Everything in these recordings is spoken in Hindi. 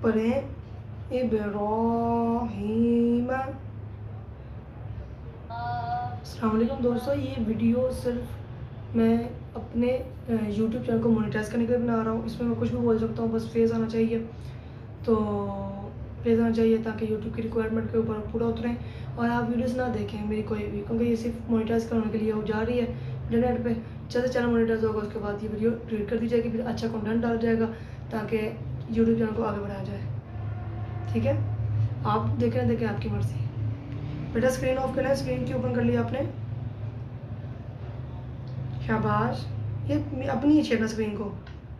पढ़ें इब्राहीम। अस्सलाम वालेकुम दोस्तों, ये वीडियो सिर्फ मैं अपने यूट्यूब चैनल को मोनेटाइज करने के लिए बना रहा हूँ। इसमें मैं कुछ भी बोल सकता हूँ, बस फेस आना चाहिए। तो फेस आना चाहिए ताकि यूट्यूब की रिक्वायरमेंट के ऊपर पूरा उतरें और आप वीडियोस ना देखें मेरी कोई भी, क्योंकि ये सिर्फ मोनेटाइज करने के लिए हो जा रही है इंटरनेट पे। जैसे चैनल मोनेटाइज होगा उसके बाद ये वीडियो डिलीट कर दी जाएगी, फिर अच्छा कंटेंट डाला जाएगा ताकि यूट्यूब चैनल को आगे बढ़ाया जाए। ठीक है, आप देखें देखें आपकी मर्ज़ी। बेटा स्क्रीन ऑफ करना है, स्क्रीन की ओपन कर लिया आपने, शाबाश। ये अपनी ही छेड़ना स्क्रीन को,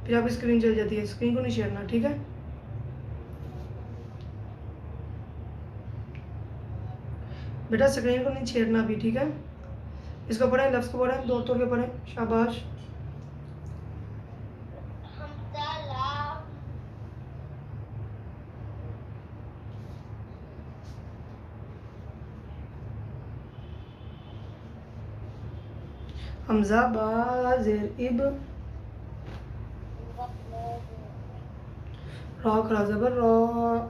फिर आपकी स्क्रीन चल जाती है, स्क्रीन को नहीं छेड़ना। ठीक है, बेटा स्क्रीन को नहीं छेड़ना भी। ठीक है, इसको पढ़ें, लफ्ज़ को पढ़ें, दो तोड़ के पढ़ें, शाबाश। हमजा बा ज़ेर इब, रा खरा ज़बर रा,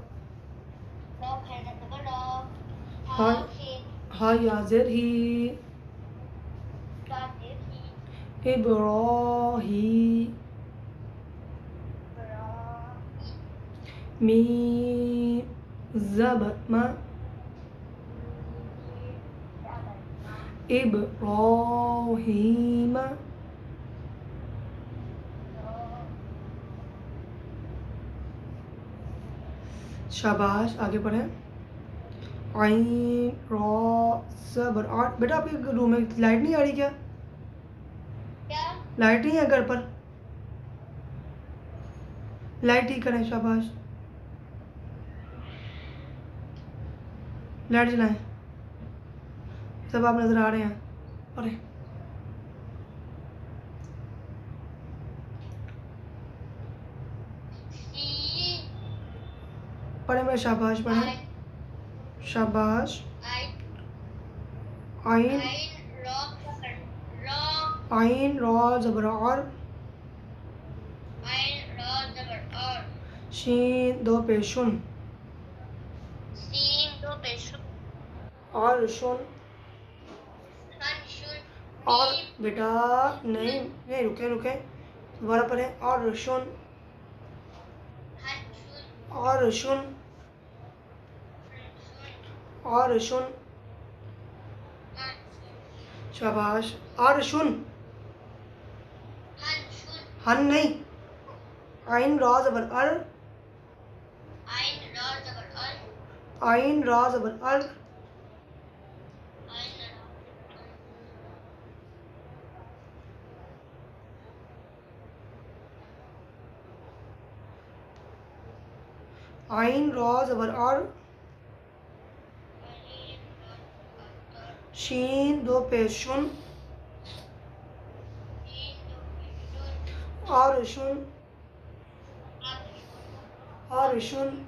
हा या ज़ेर ही, इब्राही, मीम ज़बर मा, इब्राहीम, शाबाश। आगे पढ़ें, आइन रा ज़बर आ। बेटा आपके रूम में लाइट नहीं आ रही क्या? लाइट नहीं है घर पर? लाइट ठीक करें, शाबाश। लाइट जलाएं, सब आप नज़र आ रहे हैं। अरे पढ़े मेरे, शाबाश पढ़े, शाबाश। आइन, आइन रा ज़बर और, शीन दो पेशुन, और शुन, और बेटा नहीं नहीं, रुके रुके, दोबारा पढ़ें, और शुन, और शुन, और शुन, शाबाश। और शुन, हन नहीं, आइन रा ज़बर अर, आइन रा ज़बर अर, आइन रा ज़बर और, शीन दो पेशुन, और शुन, और शुन,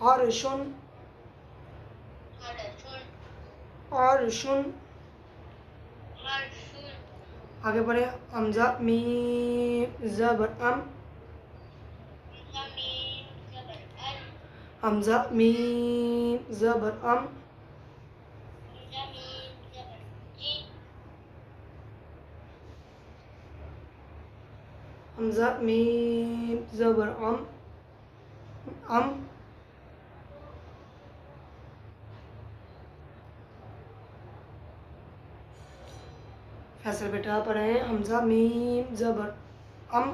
और शुन, और शुन। आगे बढ़े, हमजा मीम ज़बर अम, हमजा मीम ज़बर अम, हमजा मीम ज़बर अम, अम। फैसल बेटा पढ़े, हमजा मीम ज़बर अम,